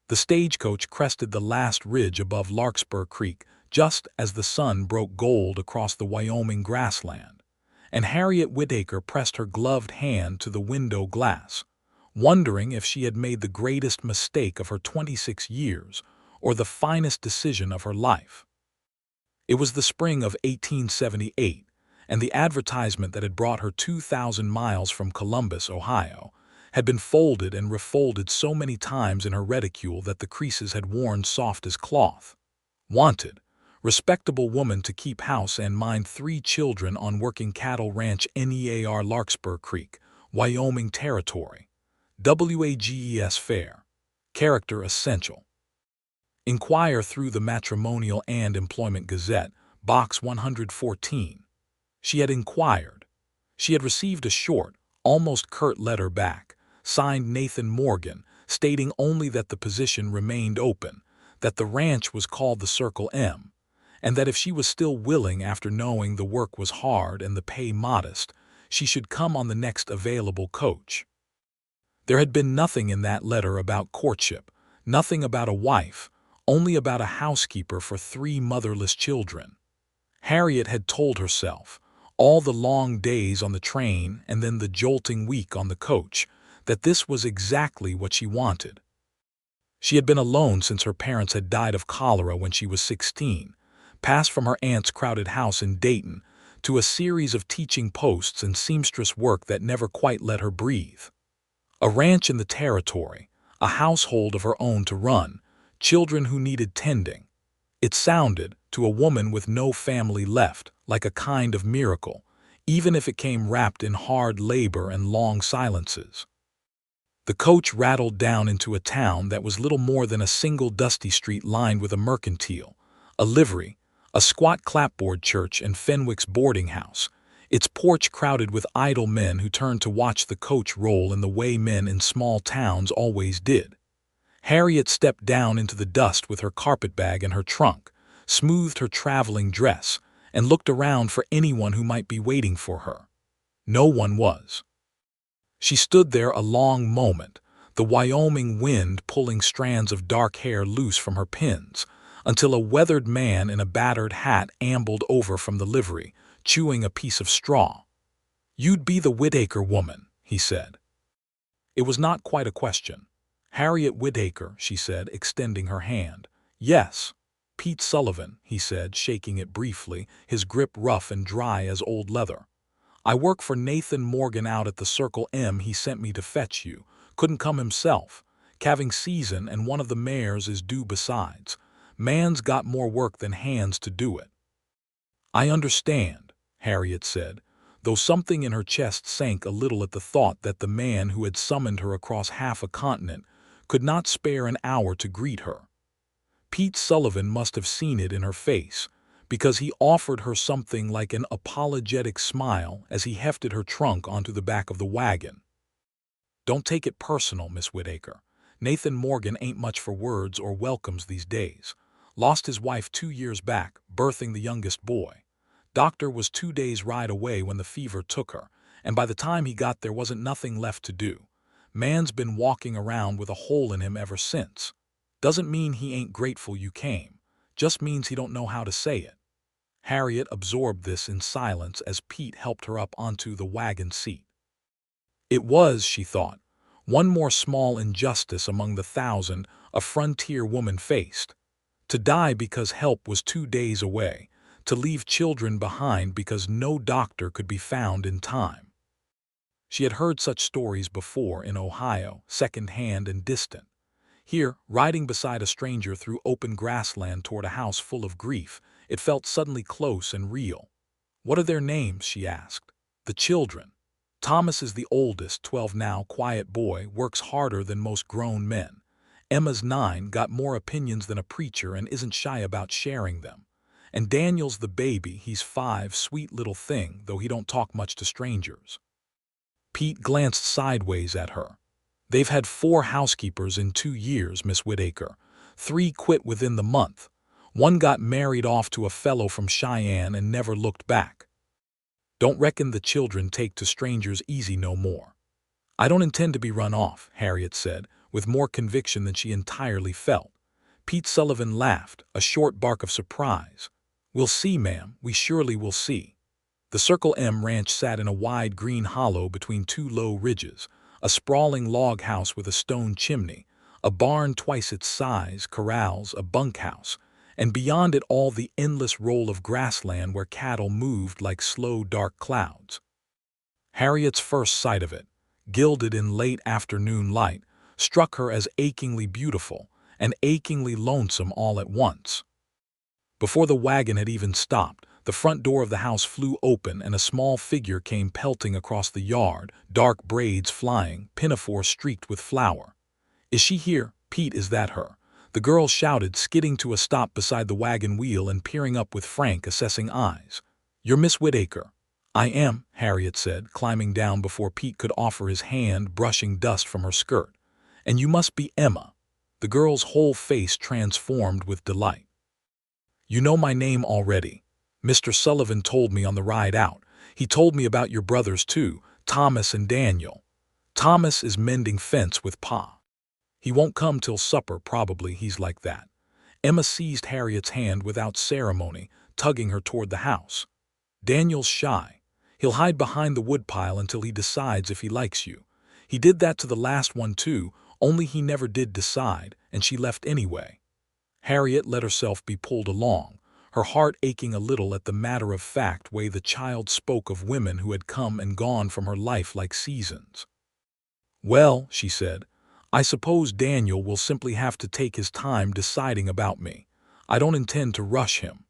The stagecoach crested the last ridge above Larkspur Creek just as the sun broke gold across the Wyoming grassland, and Harriet Whitaker pressed her gloved hand to the window glass, wondering if she had made the greatest mistake of her 26 years or the finest decision of her life. It was the spring of 1878, and the advertisement that had brought her 2,000 miles from Columbus, Ohio, had been folded and refolded so many times in her reticule that the creases had worn soft as cloth. Wanted, respectable woman to keep house and mind 3 children on working cattle ranch NEAR Larkspur Creek, Wyoming Territory. WAGES Fair. Character essential. Inquire through the Matrimonial and Employment Gazette, Box 114. She had inquired. She had received a short, almost curt letter back, signed Nathan Morgan, stating only that the position remained open, that the ranch was called the Circle M, and that if she was still willing after knowing the work was hard and the pay modest, she should come on the next available coach. There had been nothing in that letter about courtship, nothing about a wife, only about a housekeeper for 3 motherless children. Harriet had told herself, all the long days on the train and then the jolting week on the coach, that this was exactly what she wanted. She had been alone since her parents had died of cholera when she was 16, passed from her aunt's crowded house in Dayton to a series of teaching posts and seamstress work that never quite let her breathe. A ranch in the territory, a household of her own to run, children who needed tending. It sounded, to a woman with no family left, like a kind of miracle, even if it came wrapped in hard labor and long silences. The coach rattled down into a town that was little more than a single dusty street lined with a mercantile, a livery, a squat clapboard church, and Fenwick's boarding house, its porch crowded with idle men who turned to watch the coach roll in the way men in small towns always did. Harriet stepped down into the dust with her carpetbag and her trunk, smoothed her traveling dress, and looked around for anyone who might be waiting for her. No one was. She stood there a long moment, the Wyoming wind pulling strands of dark hair loose from her pins, until a weathered man in a battered hat ambled over from the livery, chewing a piece of straw. "You'd be the Whitaker woman," he said. It was not quite a question. "Harriet Whitaker," she said, extending her hand. "Yes." "Pete Sullivan," he said, shaking it briefly, his grip rough and dry as old leather. "I work for Nathan Morgan out at the Circle M. He sent me to fetch you. Couldn't come himself. Calving season and one of the mares is due besides. Man's got more work than hands to do it." "I understand," Harriet said, though something in her chest sank a little at the thought that the man who had summoned her across half a continent could not spare an hour to greet her. Pete Sullivan must have seen it in her face, because he offered her something like an apologetic smile as he hefted her trunk onto the back of the wagon. "Don't take it personal, Miss Whitaker. Nathan Morgan ain't much for words or welcomes these days. Lost his wife 2 years back, birthing the youngest boy. Doctor was 2 days' ride away when the fever took her, and by the time he got there wasn't nothing left to do. Man's been walking around with a hole in him ever since. Doesn't mean he ain't grateful you came, just means he don't know how to say it." Harriet absorbed this in silence as Pete helped her up onto the wagon seat. It was, she thought, one more small injustice among the 1,000 a frontier woman faced. To die because help was 2 days away, to leave children behind because no doctor could be found in time. She had heard such stories before in Ohio, second-hand and distant. Here, riding beside a stranger through open grassland toward a house full of grief, it felt suddenly close and real. "What are their names?" she asked. "The children." "Thomas is the oldest, 12 now, quiet boy, works harder than most grown men. Emma's 9, got more opinions than a preacher and isn't shy about sharing them. And Daniel's the baby, he's 5, sweet little thing, though he don't talk much to strangers." Pete glanced sideways at her. "They've had 4 housekeepers in 2 years, Miss Whitaker. 3 quit within the month. 1 got married off to a fellow from Cheyenne and never looked back. Don't reckon the children take to strangers easy no more." "I don't intend to be run off," Harriet said, with more conviction than she entirely felt. Pete Sullivan laughed, a short bark of surprise. "We'll see, ma'am, we surely will see." The Circle M ranch sat in a wide green hollow between two low ridges, a sprawling log house with a stone chimney, a barn twice its size, corrals, a bunkhouse, and beyond it all the endless roll of grassland where cattle moved like slow dark clouds. Harriet's first sight of it, gilded in late afternoon light, struck her as achingly beautiful and achingly lonesome all at once. Before the wagon had even stopped, the front door of the house flew open and a small figure came pelting across the yard, dark braids flying, pinafore streaked with flour. "Is she here, Pete, is that her?" The girl shouted, skidding to a stop beside the wagon wheel and peering up with frank, assessing eyes. "You're Miss Whitaker." "I am," Harriet said, climbing down before Pete could offer his hand, brushing dust from her skirt. "And you must be Emma." The girl's whole face transformed with delight. "You know my name already. Mr. Sullivan told me on the ride out. He told me about your brothers too, Thomas and Daniel. Thomas is mending fence with Pa. He won't come till supper probably, he's like that." Emma seized Harriet's hand without ceremony, tugging her toward the house. "Daniel's shy. He'll hide behind the woodpile until he decides if he likes you. He did that to the last one too, only he never did decide, and she left anyway." Harriet let herself be pulled along, her heart aching a little at the matter-of-fact way the child spoke of women who had come and gone from her life like seasons. "Well," she said, "I suppose Daniel will simply have to take his time deciding about me. I don't intend to rush him."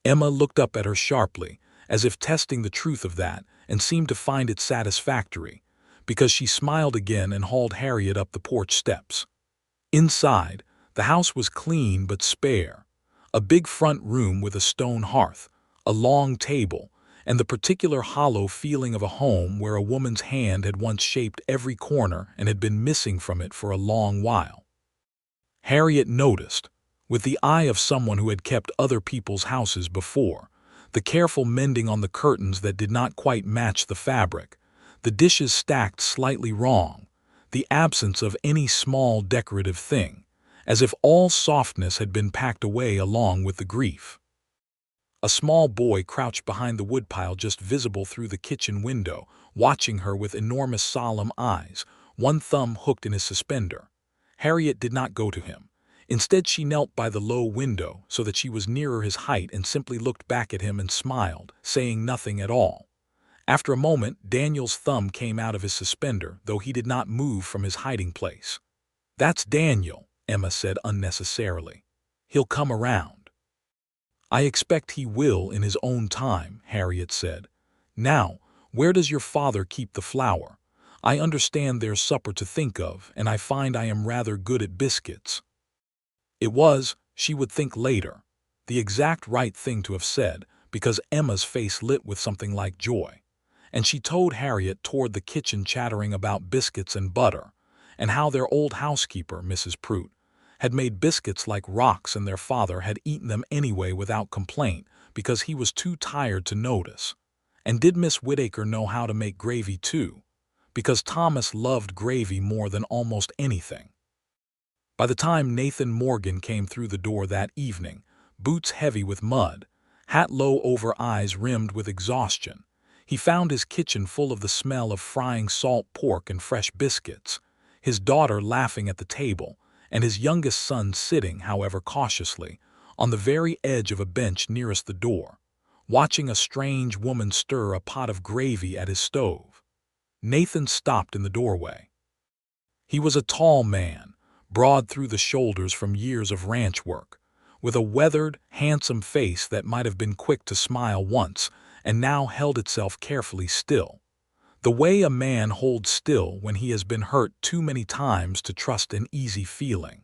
Emma looked up at her sharply, as if testing the truth of that, and seemed to find it satisfactory, because she smiled again and hauled Harriet up the porch steps. Inside, the house was clean but spare. A big front room with a stone hearth, a long table, and the particular hollow feeling of a home where a woman's hand had once shaped every corner and had been missing from it for a long while. Harriet noticed, with the eye of someone who had kept other people's houses before, the careful mending on the curtains that did not quite match the fabric, the dishes stacked slightly wrong, the absence of any small decorative thing, as if all softness had been packed away along with the grief. A small boy crouched behind the woodpile just visible through the kitchen window, watching her with enormous solemn eyes, one thumb hooked in his suspender. Harriet did not go to him. Instead, she knelt by the low window so that she was nearer his height and simply looked back at him and smiled, saying nothing at all. After a moment, Daniel's thumb came out of his suspender, though he did not move from his hiding place. "That's Daniel," Emma said unnecessarily. "He'll come around." "I expect he will in his own time," Harriet said. "Now, where does your father keep the flour? I understand there's supper to think of, and I find I am rather good at biscuits." It was, she would think later, the exact right thing to have said, because Emma's face lit with something like joy, and she towed Harriet toward the kitchen chattering about biscuits and butter, and how their old housekeeper, Mrs. Prout, had made biscuits like rocks and their father had eaten them anyway without complaint because he was too tired to notice. And did Miss Whitaker know how to make gravy too? Because Thomas loved gravy more than almost anything. By the time Nathan Morgan came through the door that evening, boots heavy with mud, hat low over eyes rimmed with exhaustion, he found his kitchen full of the smell of frying salt pork and fresh biscuits, his daughter laughing at the table, and his youngest son sitting, however cautiously, on the very edge of a bench nearest the door, watching a strange woman stir a pot of gravy at his stove. Nathan stopped in the doorway. He was a tall man, broad through the shoulders from years of ranch work, with a weathered, handsome face that might have been quick to smile once and now held itself carefully still, the way a man holds still when he has been hurt too many times to trust an easy feeling.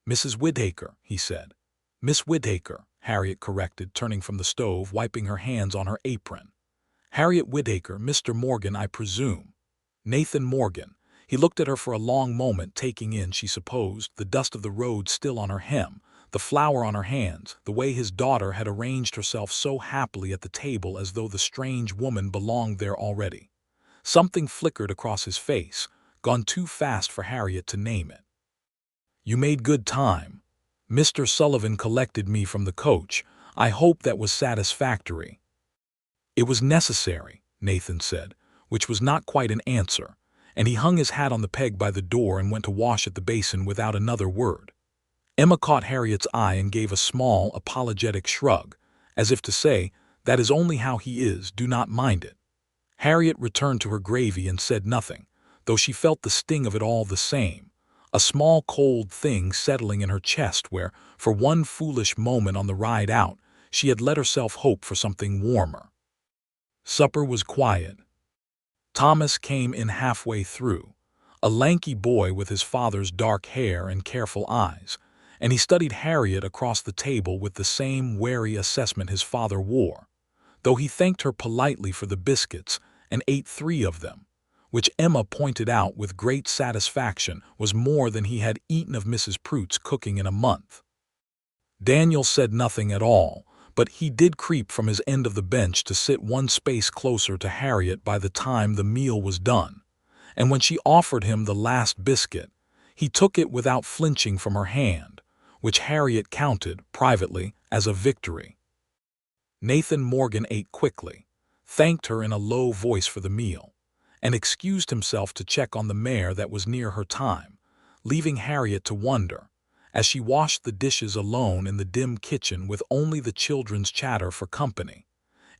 "Mrs. Whitaker," he said. "Miss Whitaker," Harriet corrected, turning from the stove, wiping her hands on her apron. "Harriet Whitaker, Mr. Morgan, I presume." Nathan Morgan. He looked at her for a long moment, taking in, she supposed, the dust of the road still on her hem, the flour on her hands, the way his daughter had arranged herself so happily at the table as though the strange woman belonged there already. Something flickered across his face, gone too fast for Harriet to name it. "You made good time. Mr. Sullivan collected me from the coach. I hope that was satisfactory." "It was necessary," Nathan said, which was not quite an answer, and he hung his hat on the peg by the door and went to wash at the basin without another word. Emma caught Harriet's eye and gave a small, apologetic shrug, as if to say, "That is only how he is, do not mind it." Harriet returned to her gravy and said nothing, though she felt the sting of it all the same, a small cold thing settling in her chest where, for one foolish moment on the ride out, she had let herself hope for something warmer. Supper was quiet. Thomas came in halfway through, a lanky boy with his father's dark hair and careful eyes, and he studied Harriet across the table with the same wary assessment his father wore, though he thanked her politely for the biscuits and ate 3 of them, which Emma pointed out with great satisfaction was more than he had eaten of Mrs. Prute's cooking in a month. Daniel said nothing at all, but he did creep from his end of the bench to sit one space closer to Harriet by the time the meal was done, and when she offered him the last biscuit, he took it without flinching from her hand, which Harriet counted, privately, as a victory. Nathan Morgan ate quickly, thanked her in a low voice for the meal, and excused himself to check on the mare that was near her time, leaving Harriet to wonder, as she washed the dishes alone in the dim kitchen with only the children's chatter for company,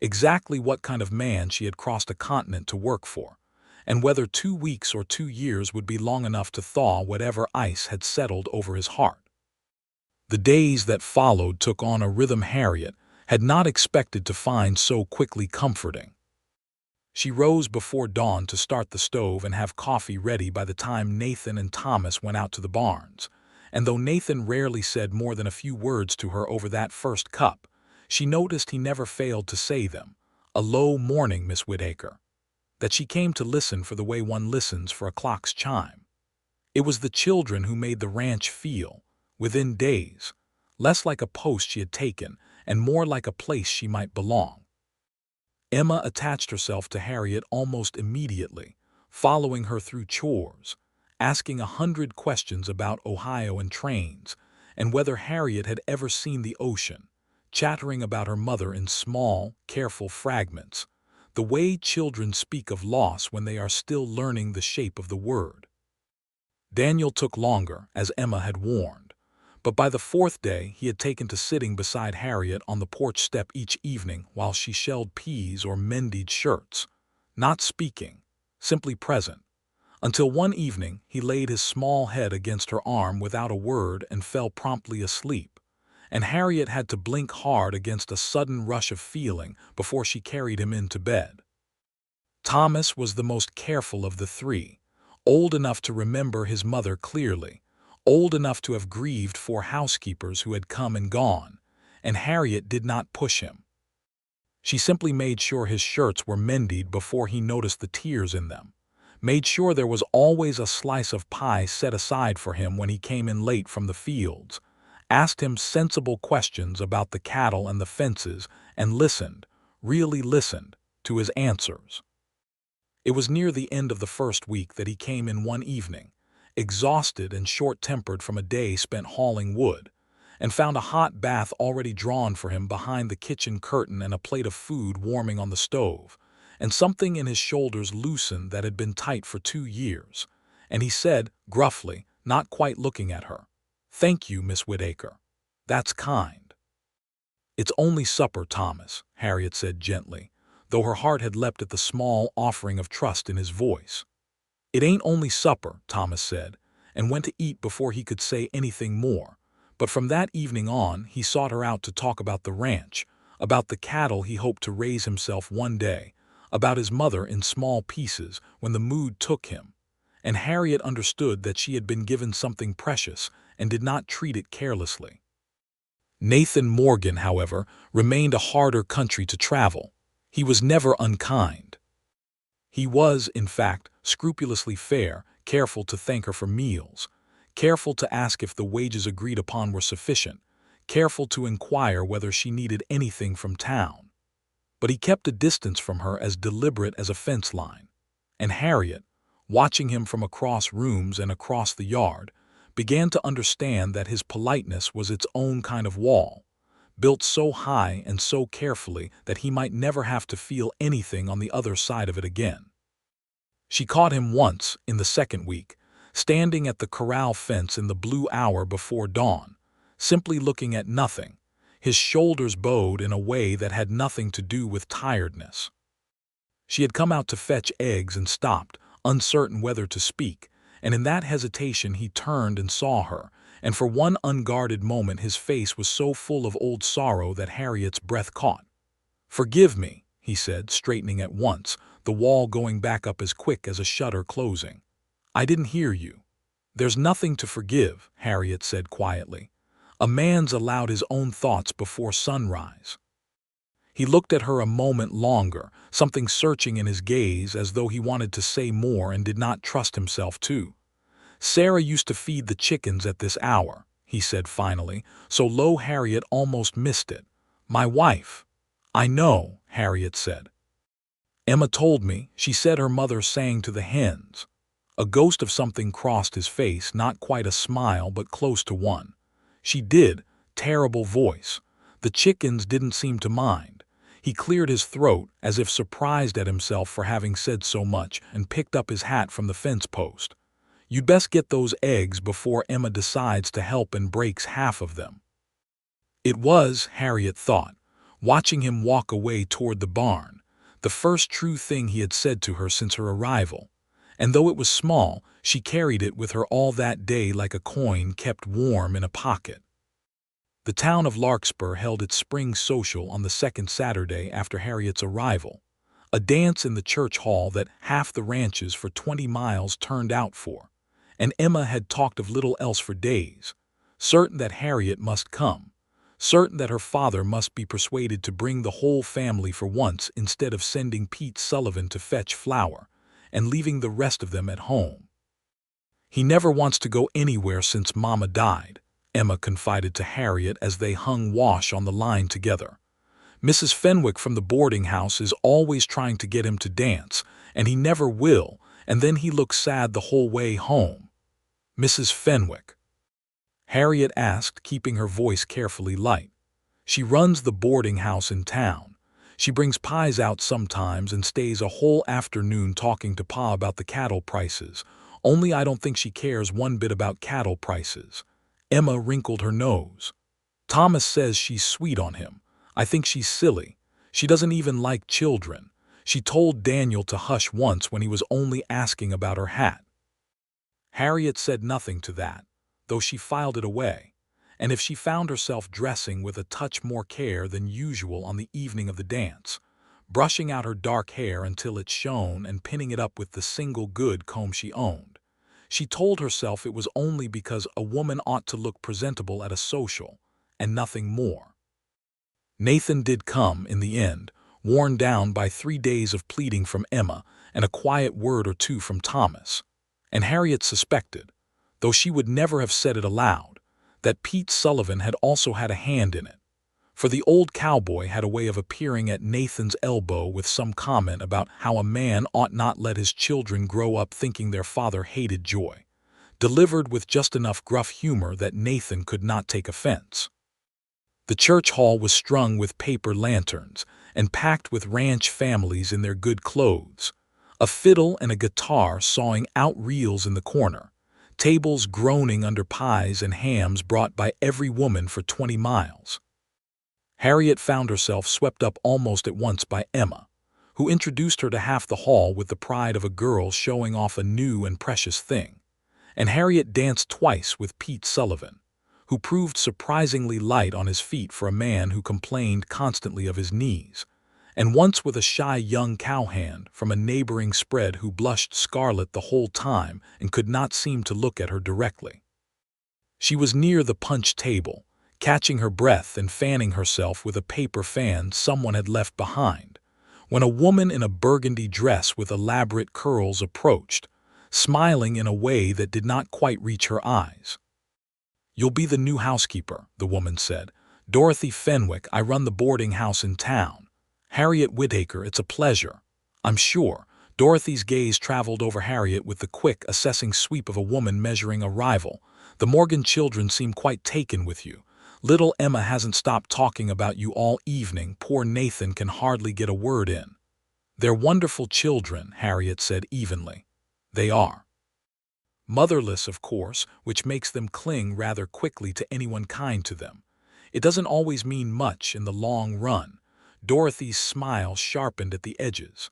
exactly what kind of man she had crossed a continent to work for, and whether 2 weeks or 2 years would be long enough to thaw whatever ice had settled over his heart. The days that followed took on a rhythm Harriet had not expected to find so quickly comforting. She rose before dawn to start the stove and have coffee ready by the time Nathan and Thomas went out to the barns, and though Nathan rarely said more than a few words to her over that first cup, she noticed he never failed to say them, "A low morning, Miss Whitaker," that she came to listen for the way one listens for a clock's chime. It was the children who made the ranch feel, within days, less like a post she had taken and more like a place she might belong. Emma attached herself to Harriet almost immediately, following her through chores, asking 100 questions about Ohio and trains, and whether Harriet had ever seen the ocean, chattering about her mother in small, careful fragments, the way children speak of loss when they are still learning the shape of the word. Daniel took longer, as Emma had warned, but by the 4th day he had taken to sitting beside Harriet on the porch step each evening while she shelled peas or mended shirts, not speaking, simply present, until one evening he laid his small head against her arm without a word and fell promptly asleep, and Harriet had to blink hard against a sudden rush of feeling before she carried him into bed. Thomas was the most careful of the 3, old enough to remember his mother clearly, old enough to have grieved 4 housekeepers who had come and gone, and Harriet did not push him. She simply made sure his shirts were mended before he noticed the tears in them, made sure there was always a slice of pie set aside for him when he came in late from the fields, asked him sensible questions about the cattle and the fences, and listened, really listened, to his answers. It was near the end of the first week that he came in one evening, exhausted and short-tempered from a day spent hauling wood, and found a hot bath already drawn for him behind the kitchen curtain and a plate of food warming on the stove, and something in his shoulders loosened that had been tight for 2 years, and he said, gruffly, not quite looking at her, "Thank you, Miss Whitaker. That's kind." "It's only supper, Thomas," Harriet said gently, though her heart had leapt at the small offering of trust in his voice. "It ain't only supper," Thomas said, and went to eat before he could say anything more, but from that evening on he sought her out to talk about the ranch, about the cattle he hoped to raise himself one day, about his mother in small pieces when the mood took him, and Harriet understood that she had been given something precious and did not treat it carelessly. Nathan Morgan, however, remained a harder country to travel. He was never unkind. He was, in fact, scrupulously fair, careful to thank her for meals, careful to ask if the wages agreed upon were sufficient, careful to inquire whether she needed anything from town. But he kept a distance from her as deliberate as a fence line, and Harriet, watching him from across rooms and across the yard, began to understand that his politeness was its own kind of wall, built so high and so carefully that he might never have to feel anything on the other side of it again. She caught him once, in the second week, standing at the corral fence in the blue hour before dawn, simply looking at nothing, his shoulders bowed in a way that had nothing to do with tiredness. She had come out to fetch eggs and stopped, uncertain whether to speak, and in that hesitation he turned and saw her, and for one unguarded moment his face was so full of old sorrow that Harriet's breath caught. "Forgive me," he said, straightening at once, the wall going back up as quick as a shutter closing. "I didn't hear you." "There's nothing to forgive," Harriet said quietly. "A man's allowed his own thoughts before sunrise." He looked at her a moment longer, something searching in his gaze as though he wanted to say more and did not trust himself to. "Sarah used to feed the chickens at this hour," he said finally, so low Harriet almost missed it. "My wife." "I know," Harriet said. "Emma told me," she said, her mother sang to the hens. A ghost of something crossed his face, not quite a smile but close to one. "She did," terrible voice. The chickens didn't seem to mind. He cleared his throat, as if surprised at himself for having said so much, and picked up his hat from the fence post. "You'd best get those eggs before Emma decides to help and breaks half of them." It was, Harriet thought, watching him walk away toward the barn, the first true thing he had said to her since her arrival, and though it was small, she carried it with her all that day like a coin kept warm in a pocket. The town of Larkspur held its spring social on the second Saturday after Harriet's arrival, a dance in the church hall that half the ranches for 20 miles turned out for, and Emma had talked of little else for days, certain that Harriet must come, certain that her father must be persuaded to bring the whole family for once instead of sending Pete Sullivan to fetch flour, and leaving the rest of them at home. "He never wants to go anywhere since Mama died," Emma confided to Harriet as they hung wash on the line together. "Mrs. Fenwick from the boarding house is always trying to get him to dance, and he never will, and then he looks sad the whole way home." "Mrs. Fenwick?" Harriet asked, keeping her voice carefully light. "She runs the boarding house in town. She brings pies out sometimes and stays a whole afternoon talking to Pa about the cattle prices, only I don't think she cares one bit about cattle prices." Emma wrinkled her nose. "Thomas says she's sweet on him. I think she's silly. She doesn't even like children. She told Daniel to hush once when he was only asking about her hat." Harriet said nothing to that, though she filed it away, and if she found herself dressing with a touch more care than usual on the evening of the dance, brushing out her dark hair until it shone and pinning it up with the single good comb she owned, she told herself it was only because a woman ought to look presentable at a social, and nothing more. Nathan did come, in the end, worn down by 3 days of pleading from Emma and a quiet word or two from Thomas, and Harriet suspected, though she would never have said it aloud, that Pete Sullivan had also had a hand in it, for the old cowboy had a way of appearing at Nathan's elbow with some comment about how a man ought not let his children grow up thinking their father hated joy, delivered with just enough gruff humor that Nathan could not take offense. The church hall was strung with paper lanterns and packed with ranch families in their good clothes, a fiddle and a guitar sawing out reels in the corner, tables groaning under pies and hams brought by every woman for 20 miles. Harriet found herself swept up almost at once by Emma, who introduced her to half the hall with the pride of a girl showing off a new and precious thing, and Harriet danced twice with Pete Sullivan, who proved surprisingly light on his feet for a man who complained constantly of his knees, and once with a shy young cowhand from a neighboring spread who blushed scarlet the whole time and could not seem to look at her directly. She was near the punch table, catching her breath and fanning herself with a paper fan someone had left behind, when a woman in a burgundy dress with elaborate curls approached, smiling in a way that did not quite reach her eyes. "You'll be the new housekeeper," the woman said. "Dorothy Fenwick, I run the boarding house in town. Harriet Whitaker, it's a pleasure." "I'm sure." Dorothy's gaze traveled over Harriet with the quick, assessing sweep of a woman measuring a rival. "The Morgan children seem quite taken with you. Little Emma hasn't stopped talking about you all evening. Poor Nathan can hardly get a word in." "They're wonderful children," Harriet said evenly. "They are. Motherless, of course, which makes them cling rather quickly to anyone kind to them. It doesn't always mean much in the long run." Dorothy's smile sharpened at the edges.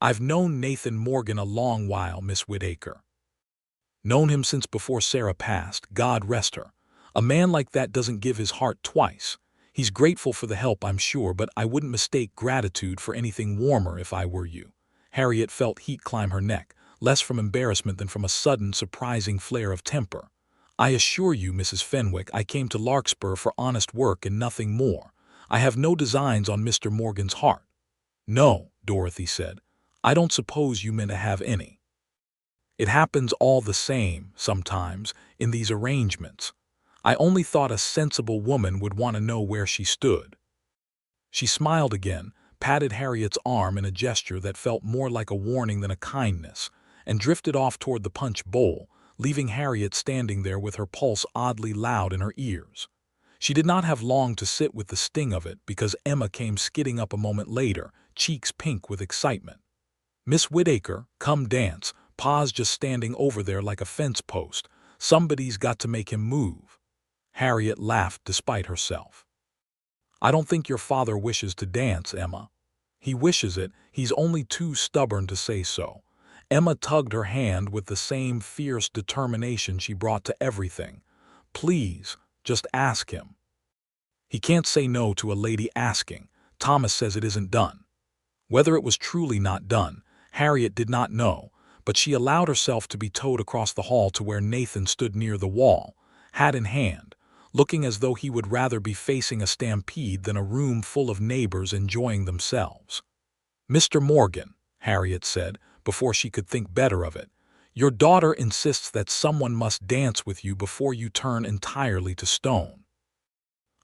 "I've known Nathan Morgan a long while, Miss Whitaker. Known him since before Sarah passed, God rest her. A man like that doesn't give his heart twice. He's grateful for the help, I'm sure, but I wouldn't mistake gratitude for anything warmer if I were you." Harriet felt heat climb her neck, less from embarrassment than from a sudden, surprising flare of temper. "I assure you, Mrs. Fenwick, I came to Larkspur for honest work and nothing more. I have no designs on Mr. Morgan's heart." "No," Dorothy said. "I don't suppose you meant to have any. It happens all the same, sometimes, in these arrangements. I only thought a sensible woman would want to know where she stood." She smiled again, patted Harriet's arm in a gesture that felt more like a warning than a kindness, and drifted off toward the punch bowl, leaving Harriet standing there with her pulse oddly loud in her ears. She did not have long to sit with the sting of it, because Emma came skidding up a moment later, cheeks pink with excitement. "Miss Whitaker, come dance. Pa's just standing over there like a fence post. Somebody's got to make him move." Harriet laughed despite herself. "I don't think your father wishes to dance, Emma. He wishes it, he's only too stubborn to say so." Emma tugged her hand with the same fierce determination she brought to everything. "Please, just ask him. He can't say no to a lady asking. Thomas says it isn't done." Whether it was truly not done, Harriet did not know, but she allowed herself to be towed across the hall to where Nathan stood near the wall, hat in hand, looking as though he would rather be facing a stampede than a room full of neighbors enjoying themselves. "Mr. Morgan," Harriet said, before she could think better of it, "your daughter insists that someone must dance with you before you turn entirely to stone.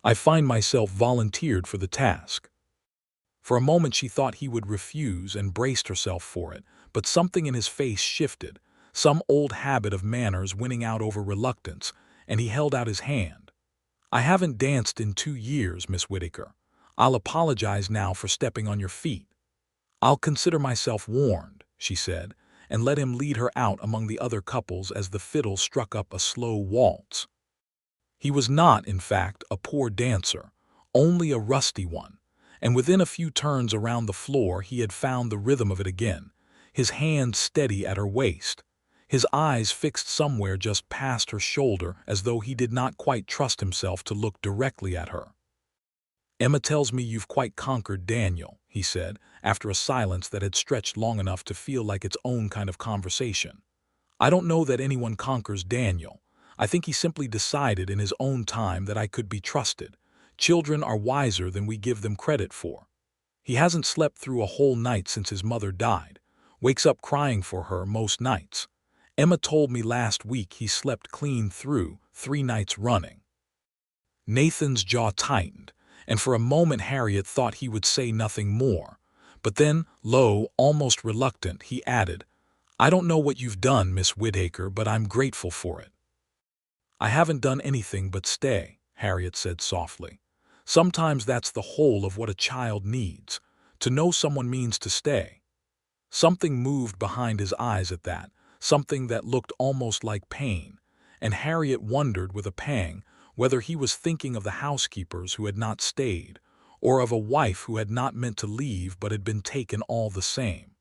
I find myself volunteered for the task." For a moment she thought he would refuse and braced herself for it, but something in his face shifted, some old habit of manners winning out over reluctance, and he held out his hand. "I haven't danced in 2 years, Miss Whitaker. I'll apologize now for stepping on your feet." "I'll consider myself warned," she said, and let him lead her out among the other couples as the fiddle struck up a slow waltz. He was not, in fact, a poor dancer, only a rusty one, and within a few turns around the floor he had found the rhythm of it again, his hand steady at her waist, his eyes fixed somewhere just past her shoulder as though he did not quite trust himself to look directly at her. "Emma tells me you've quite conquered Daniel," he said, after a silence that had stretched long enough to feel like its own kind of conversation. "I don't know that anyone conquers Daniel. I think he simply decided in his own time that I could be trusted. Children are wiser than we give them credit for. He hasn't slept through a whole night since his mother died. Wakes up crying for her most nights. Emma told me last week he slept clean through 3 nights running." Nathan's jaw tightened, and for a moment Harriet thought he would say nothing more. But then, low, almost reluctant, he added, "I don't know what you've done, Miss Whitaker, but I'm grateful for it." "I haven't done anything but stay," Harriet said softly. "Sometimes that's the whole of what a child needs. To know someone means to stay." Something moved behind his eyes at that, something that looked almost like pain, and Harriet wondered with a pang whether he was thinking of the housekeepers who had not stayed, or of a wife who had not meant to leave but had been taken all the same.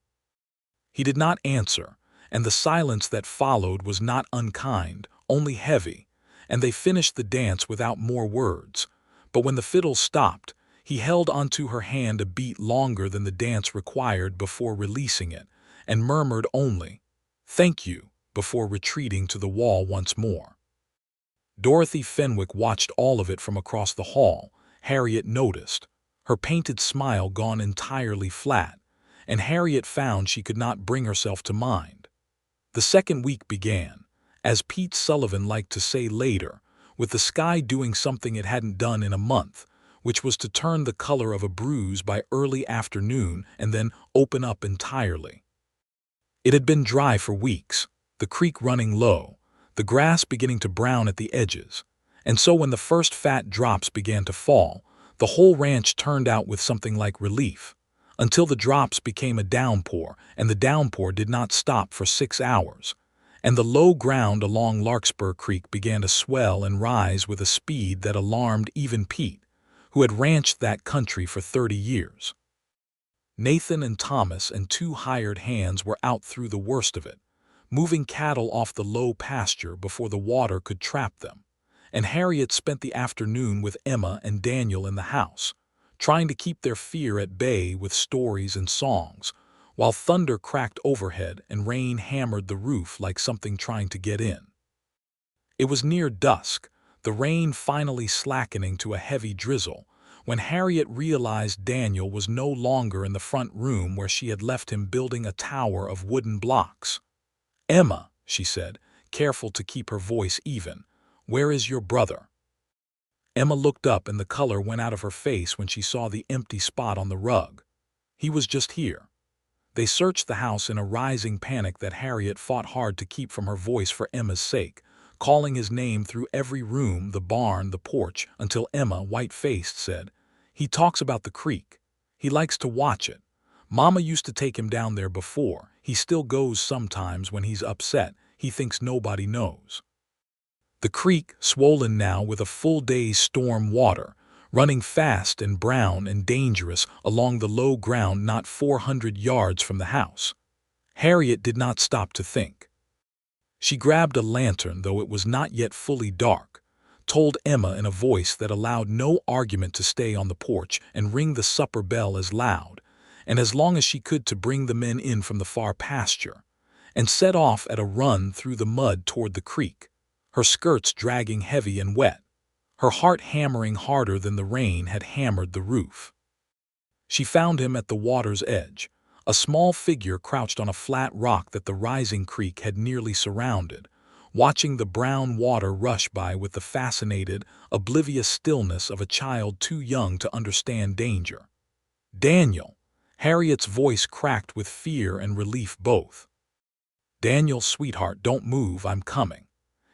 He did not answer, and the silence that followed was not unkind, only heavy, and they finished the dance without more words. But when the fiddle stopped, he held onto her hand a beat longer than the dance required before releasing it, and murmured only, "Thank you," before retreating to the wall once more. Dorothy Fenwick watched all of it from across the hall. Harriet noticed, her painted smile gone entirely flat, and Harriet found she could not bring herself to mind. The second week began, as Pete Sullivan liked to say later, with the sky doing something it hadn't done in a month, which was to turn the color of a bruise by early afternoon and then open up entirely. It had been dry for weeks, the creek running low, the grass beginning to brown at the edges, and so when the first fat drops began to fall, the whole ranch turned out with something like relief, until the drops became a downpour, and the downpour did not stop for 6 hours, and the low ground along Larkspur Creek began to swell and rise with a speed that alarmed even Pete, who had ranched that country for 30 years. Nathan and Thomas and 2 hired hands were out through the worst of it, moving cattle off the low pasture before the water could trap them, and Harriet spent the afternoon with Emma and Daniel in the house, trying to keep their fear at bay with stories and songs, while thunder cracked overhead and rain hammered the roof like something trying to get in. It was near dusk, the rain finally slackening to a heavy drizzle, when Harriet realized Daniel was no longer in the front room where she had left him building a tower of wooden blocks. "Emma," she said, careful to keep her voice even, "where is your brother?" Emma looked up and the color went out of her face when she saw the empty spot on the rug. "He was just here." They searched the house in a rising panic that Harriet fought hard to keep from her voice for Emma's sake, calling his name through every room, the barn, the porch, until Emma, white-faced, said, "He talks about the creek. He likes to watch it. Mama used to take him down there before. He still goes sometimes when he's upset. He thinks nobody knows." The creek, swollen now with a full day's storm water, running fast and brown and dangerous along the low ground not 400 yards from the house. Harriet did not stop to think. She grabbed a lantern, though it was not yet fully dark, told Emma in a voice that allowed no argument to stay on the porch and ring the supper bell as loud, and as long as she could to bring the men in from the far pasture, and set off at a run through the mud toward the creek, her skirts dragging heavy and wet, her heart hammering harder than the rain had hammered the roof. She found him at the water's edge, a small figure crouched on a flat rock that the rising creek had nearly surrounded, watching the brown water rush by with the fascinated, oblivious stillness of a child too young to understand danger. "Daniel!" Harriet's voice cracked with fear and relief both. "Daniel, sweetheart, don't move, I'm coming."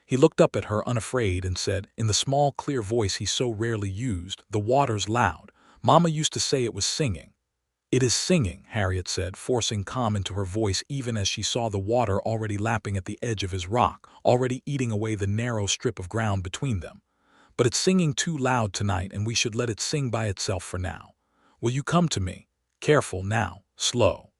He looked up at her unafraid and said, in the small, clear voice he so rarely used, "The water's loud. Mama used to say it was singing." "It is singing," Harriet said, forcing calm into her voice even as she saw the water already lapping at the edge of his rock, already eating away the narrow strip of ground between them. "But it's singing too loud tonight, and we should let it sing by itself for now. Will you come to me? Careful now, slow."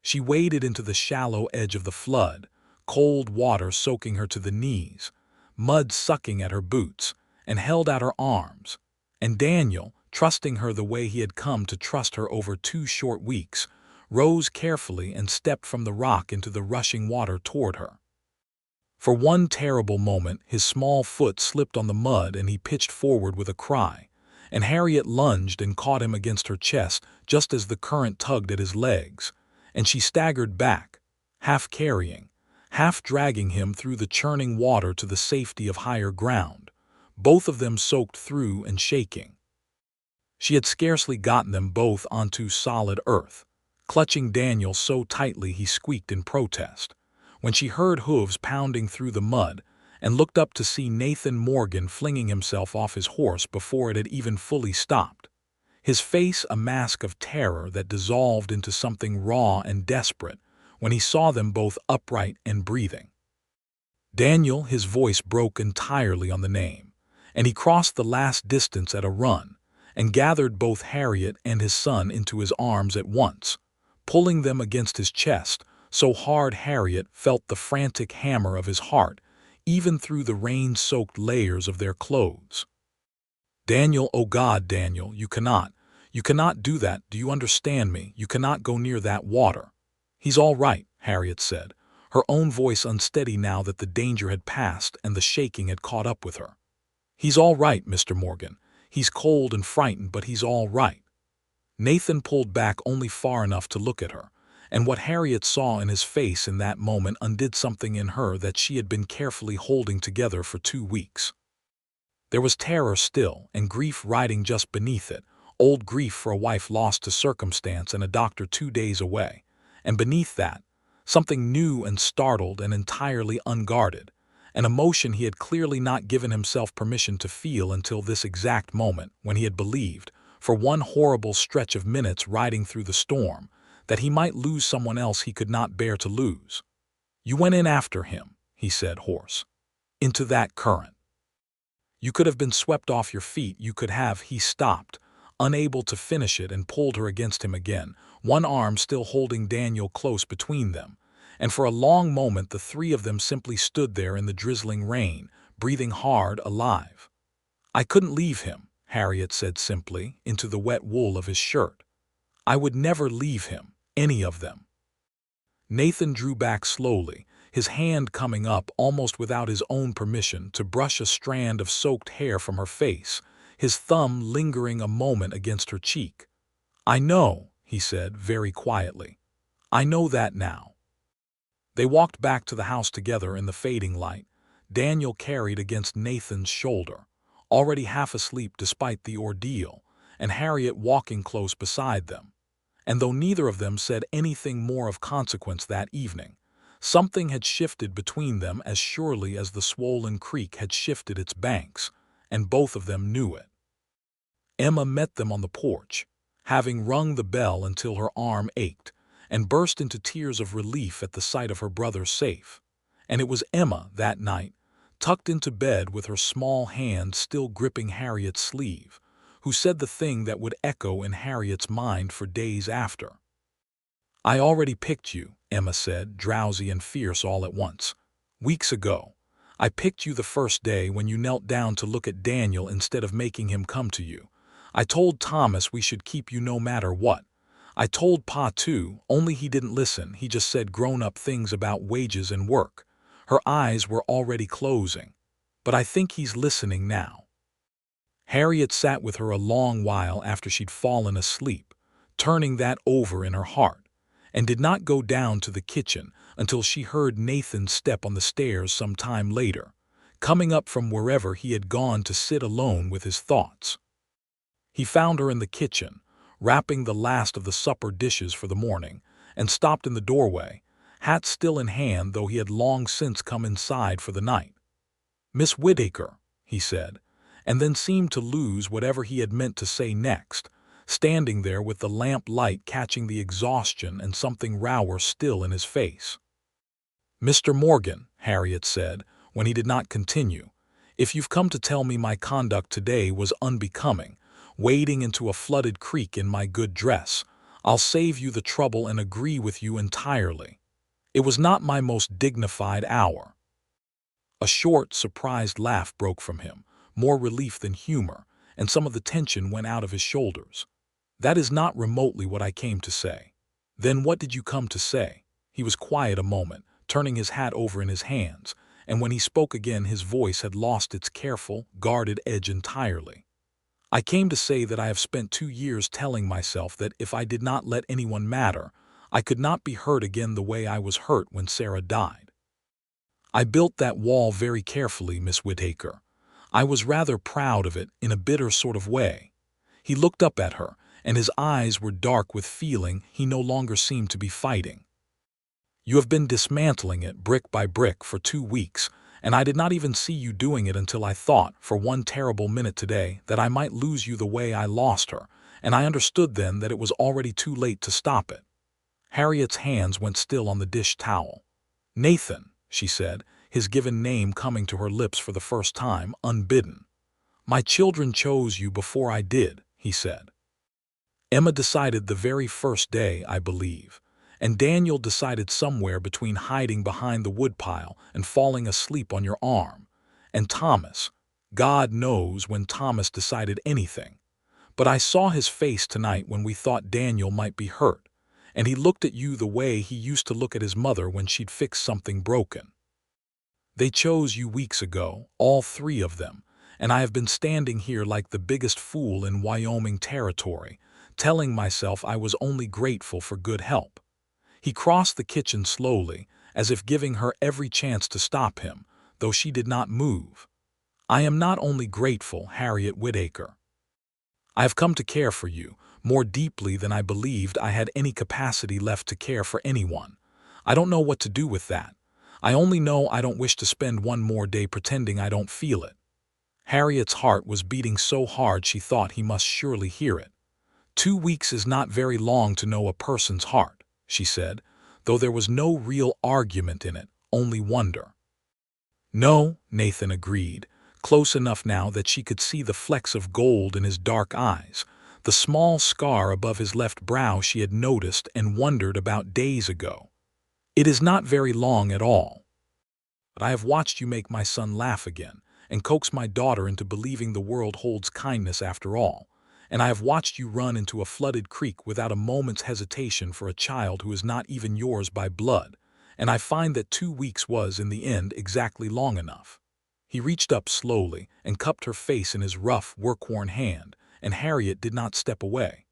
She waded into the shallow edge of the flood, cold water soaking her to the knees, mud sucking at her boots, and held out her arms, and Daniel, trusting her the way he had come to trust her over 2 short weeks, rose carefully and stepped from the rock into the rushing water toward her. For one terrible moment, his small foot slipped on the mud and he pitched forward with a cry, and Harriet lunged and caught him against her chest just as the current tugged at his legs, and she staggered back, half carrying, half dragging him through the churning water to the safety of higher ground, both of them soaked through and shaking. She had scarcely gotten them both onto solid earth, clutching Daniel so tightly he squeaked in protest, when she heard hooves pounding through the mud and looked up to see Nathan Morgan flinging himself off his horse before it had even fully stopped, his face a mask of terror that dissolved into something raw and desperate when he saw them both upright and breathing. Daniel, his voice broke entirely on the name, and he crossed the last distance at a run, and gathered both Harriet and his son into his arms at once, pulling them against his chest so hard Harriet felt the frantic hammer of his heart, even through the rain-soaked layers of their clothes. "Daniel, oh God, Daniel, you cannot do that, do you understand me? You cannot go near that water." "He's all right," Harriet said, her own voice unsteady now that the danger had passed and the shaking had caught up with her. "He's all right, Mr. Morgan. He's cold and frightened, but he's all right." Nathan pulled back only far enough to look at her, and what Harriet saw in his face in that moment undid something in her that she had been carefully holding together for 2 weeks. There was terror still, and grief riding just beneath it, old grief for a wife lost to circumstance and a doctor 2 days away, and beneath that, something new and startled and entirely unguarded, an emotion he had clearly not given himself permission to feel until this exact moment when he had believed, for one horrible stretch of minutes riding through the storm, that he might lose someone else he could not bear to lose. "You went in after him," he said, hoarse. "Into that current. You could have been swept off your feet, you could have—" He stopped, unable to finish it, and pulled her against him again, one arm still holding Daniel close between them, and for a long moment the three of them simply stood there in the drizzling rain, breathing hard, alive. "I couldn't leave him," Harriet said simply, into the wet wool of his shirt. "I would never leave him, any of them." Nathan drew back slowly, his hand coming up almost without his own permission to brush a strand of soaked hair from her face, his thumb lingering a moment against her cheek. "I know," he said very quietly. "I know that now." They walked back to the house together in the fading light, Daniel carried against Nathan's shoulder, already half asleep despite the ordeal, and Harriet walking close beside them. And though neither of them said anything more of consequence that evening, something had shifted between them as surely as the swollen creek had shifted its banks, and both of them knew it. Emma met them on the porch, having rung the bell until her arm ached, and burst into tears of relief at the sight of her brother safe. And it was Emma, that night, tucked into bed with her small hand still gripping Harriet's sleeve, who said the thing that would echo in Harriet's mind for days after. "I already picked you," Emma said, drowsy and fierce all at once. "Weeks ago. I picked you the first day when you knelt down to look at Daniel instead of making him come to you. I told Thomas we should keep you no matter what. I told Pa too, only he didn't listen, he just said grown-up things about wages and work." Her eyes were already closing. "But I think he's listening now." Harriet sat with her a long while after she'd fallen asleep, turning that over in her heart, and did not go down to the kitchen until she heard Nathan's step on the stairs some time later, coming up from wherever he had gone to sit alone with his thoughts. He found her in the kitchen, wrapping the last of the supper dishes for the morning, and stopped in the doorway, hat still in hand though he had long since come inside for the night. "Miss Whitaker," he said, and then seemed to lose whatever he had meant to say next, standing there with the lamp light catching the exhaustion and something rower still in his face. "Mr. Morgan," Harriet said, when he did not continue, "if you've come to tell me my conduct today was unbecoming, wading into a flooded creek in my good dress, I'll save you the trouble and agree with you entirely. It was not my most dignified hour." A short, surprised laugh broke from him, more relief than humor, and some of the tension went out of his shoulders. "That is not remotely what I came to say." "Then what did you come to say?" He was quiet a moment, turning his hat over in his hands, and when he spoke again his voice had lost its careful, guarded edge entirely. "I came to say that I have spent 2 years telling myself that if I did not let anyone matter, I could not be hurt again the way I was hurt when Sarah died. I built that wall very carefully, Miss Whitaker. I was rather proud of it in a bitter sort of way." He looked up at her, and his eyes were dark with feeling he no longer seemed to be fighting. "You have been dismantling it brick by brick for 2 weeks, and I did not even see you doing it until I thought, for one terrible minute today, that I might lose you the way I lost her, and I understood then that it was already too late to stop it." Harriet's hands went still on the dish towel. "Nathan," she said, his given name coming to her lips for the first time, unbidden. "My children chose you before I did," he said. "Emma decided the very first day, I believe, and Daniel decided somewhere between hiding behind the woodpile and falling asleep on your arm, and Thomas, God knows when Thomas decided anything. But I saw his face tonight when we thought Daniel might be hurt, and he looked at you the way he used to look at his mother when she'd fixed something broken. They chose you weeks ago, all 3 of them, and I have been standing here like the biggest fool in Wyoming territory, telling myself I was only grateful for good help." He crossed the kitchen slowly, as if giving her every chance to stop him, though she did not move. "I am not only grateful, Harriet Whitaker. I have come to care for you, more deeply than I believed I had any capacity left to care for anyone. I don't know what to do with that. I only know I don't wish to spend one more day pretending I don't feel it." Harriet's heart was beating so hard she thought he must surely hear it. 2 weeks is not very long to know a person's heart, she said, though there was no real argument in it, only wonder. No, Nathan agreed, close enough now that she could see the flecks of gold in his dark eyes, the small scar above his left brow she had noticed and wondered about days ago. "It is not very long at all. But I have watched you make my son laugh again, and coax my daughter into believing the world holds kindness after all, and I have watched you run into a flooded creek without a moment's hesitation for a child who is not even yours by blood, and I find that 2 weeks was, in the end, exactly long enough." He reached up slowly and cupped her face in his rough, work-worn hand, and Harriet did not step away.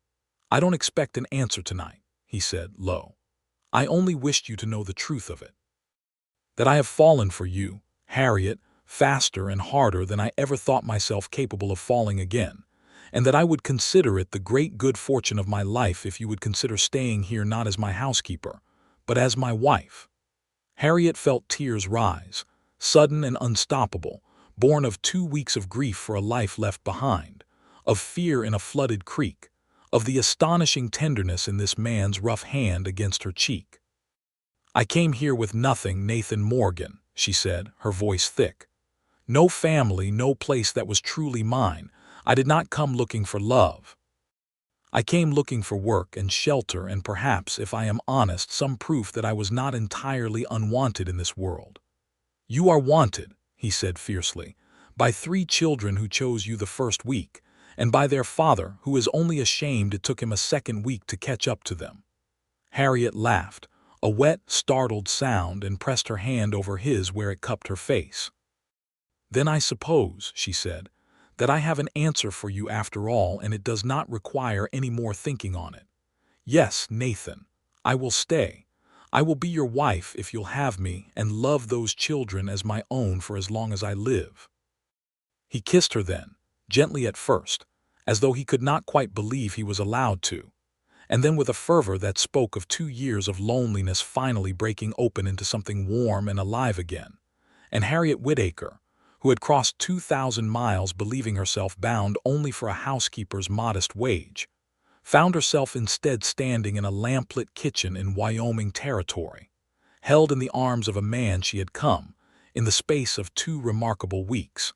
"I don't expect an answer tonight," he said, low. "I only wished you to know the truth of it. That I have fallen for you, Harriet, faster and harder than I ever thought myself capable of falling again, and that I would consider it the great good fortune of my life if you would consider staying here not as my housekeeper, but as my wife." Harriet felt tears rise, sudden and unstoppable, born of 2 weeks of grief for a life left behind, of fear in a flooded creek, of the astonishing tenderness in this man's rough hand against her cheek. "I came here with nothing, Nathan Morgan," she said, her voice thick. "No family, no place that was truly mine. I did not come looking for love. I came looking for work and shelter and perhaps, if I am honest, some proof that I was not entirely unwanted in this world." "You are wanted," he said fiercely, "by 3 children who chose you the first week, and by their father, who is only ashamed it took him a second week to catch up to them." Harriet laughed, a wet, startled sound, and pressed her hand over his where it cupped her face. "Then I suppose," she said, "that I have an answer for you after all, and it does not require any more thinking on it. Yes, Nathan, I will stay. I will be your wife if you'll have me and love those children as my own for as long as I live." He kissed her then, gently at first, as though he could not quite believe he was allowed to, and then with a fervor that spoke of 2 years of loneliness finally breaking open into something warm and alive again, and Harriet Whitaker, who had crossed 2,000 miles believing herself bound only for a housekeeper's modest wage, found herself instead standing in a lamplit kitchen in Wyoming territory, held in the arms of a man she had come, in the space of 2 remarkable weeks,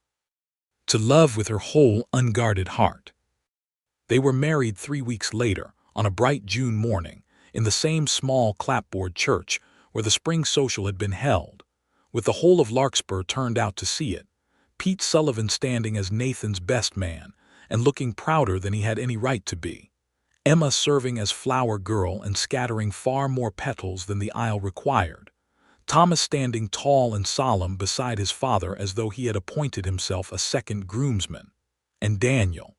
to love with her whole unguarded heart. They were married 3 weeks later, on a bright June morning, in the same small clapboard church where the spring social had been held, with the whole of Larkspur turned out to see it, Pete Sullivan standing as Nathan's best man and looking prouder than he had any right to be, Emma serving as flower girl and scattering far more petals than the aisle required, Thomas standing tall and solemn beside his father as though he had appointed himself a second groomsman, and Daniel,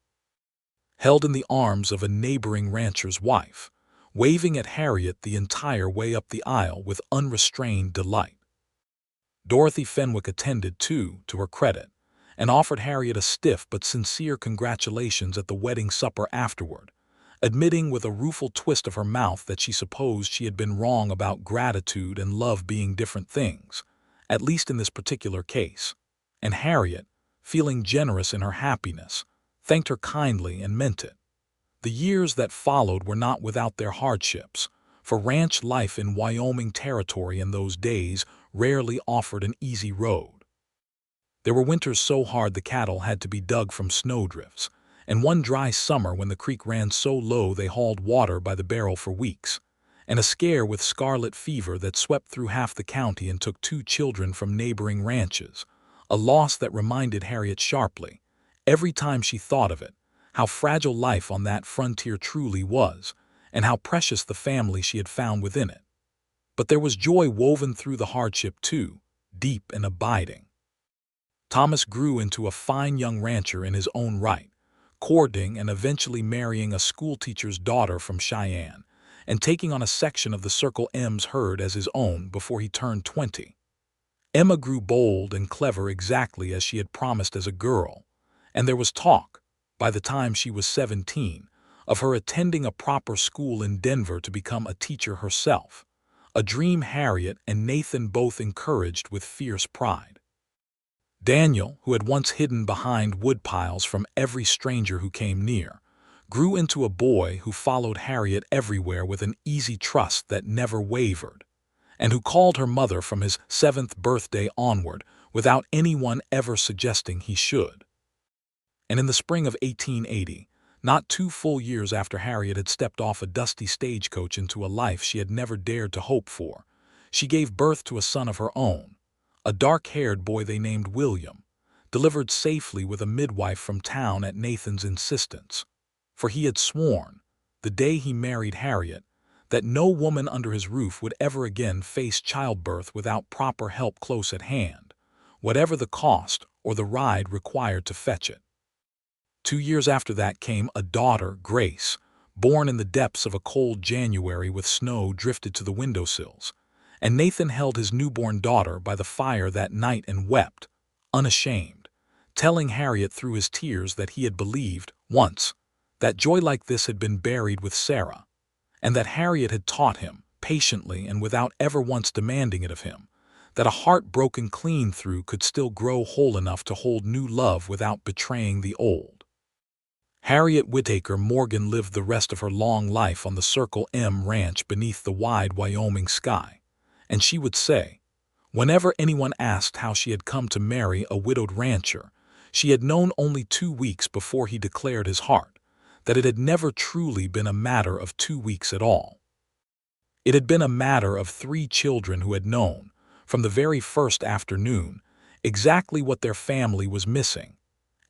held in the arms of a neighboring rancher's wife, waving at Harriet the entire way up the aisle with unrestrained delight. Dorothy Fenwick attended, too, to her credit, and offered Harriet a stiff but sincere congratulations at the wedding supper afterward, admitting with a rueful twist of her mouth that she supposed she had been wrong about gratitude and love being different things, at least in this particular case, and Harriet, feeling generous in her happiness, thanked her kindly and meant it. The years that followed were not without their hardships, for ranch life in Wyoming territory in those days rarely offered an easy road. There were winters so hard the cattle had to be dug from snowdrifts, and one dry summer when the creek ran so low they hauled water by the barrel for weeks, and a scare with scarlet fever that swept through half the county and took 2 children from neighboring ranches, a loss that reminded Harriet sharply, every time she thought of it, how fragile life on that frontier truly was, and how precious the family she had found within it. But there was joy woven through the hardship too, deep and abiding. Thomas grew into a fine young rancher in his own right, courting and eventually marrying a schoolteacher's daughter from Cheyenne, and taking on a section of the Circle M's herd as his own before he turned 20. Emma grew bold and clever exactly as she had promised as a girl, and there was talk, by the time she was 17, of her attending a proper school in Denver to become a teacher herself, a dream Harriet and Nathan both encouraged with fierce pride. Daniel, who had once hidden behind woodpiles from every stranger who came near, grew into a boy who followed Harriet everywhere with an easy trust that never wavered, and who called her mother from his 7th birthday onward without anyone ever suggesting he should. And in the spring of 1880, not 2 full years after Harriet had stepped off a dusty stagecoach into a life she had never dared to hope for, she gave birth to a son of her own, a dark-haired boy they named William, delivered safely with a midwife from town at Nathan's insistence. For he had sworn, the day he married Harriet, that no woman under his roof would ever again face childbirth without proper help close at hand, whatever the cost or the ride required to fetch it. 2 years after that came a daughter, Grace, born in the depths of a cold January with snow drifted to the windowsills, and Nathan held his newborn daughter by the fire that night and wept, unashamed, telling Harriet through his tears that he had believed, once, that joy like this had been buried with Sarah, and that Harriet had taught him, patiently and without ever once demanding it of him, that a heart broken clean through could still grow whole enough to hold new love without betraying the old. Harriet Whitaker Morgan lived the rest of her long life on the Circle M ranch beneath the wide Wyoming sky, and she would say, whenever anyone asked how she had come to marry a widowed rancher, she had known only 2 weeks before he declared his heart, that it had never truly been a matter of 2 weeks at all. It had been a matter of 3 children who had known, from the very first afternoon, exactly what their family was missing,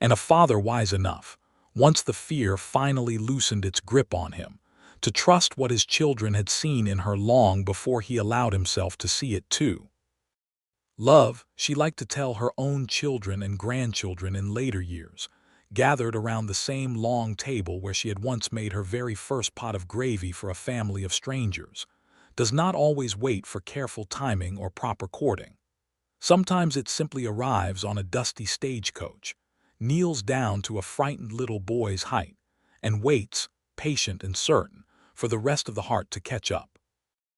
and a father wise enough, once the fear finally loosened its grip on him, to trust what his children had seen in her long before he allowed himself to see it too. Love, she liked to tell her own children and grandchildren in later years, gathered around the same long table where she had once made her very first pot of gravy for a family of strangers, does not always wait for careful timing or proper courting. Sometimes it simply arrives on a dusty stagecoach, kneels down to a frightened little boy's height, and waits, patient and certain, for the rest of the heart to catch up.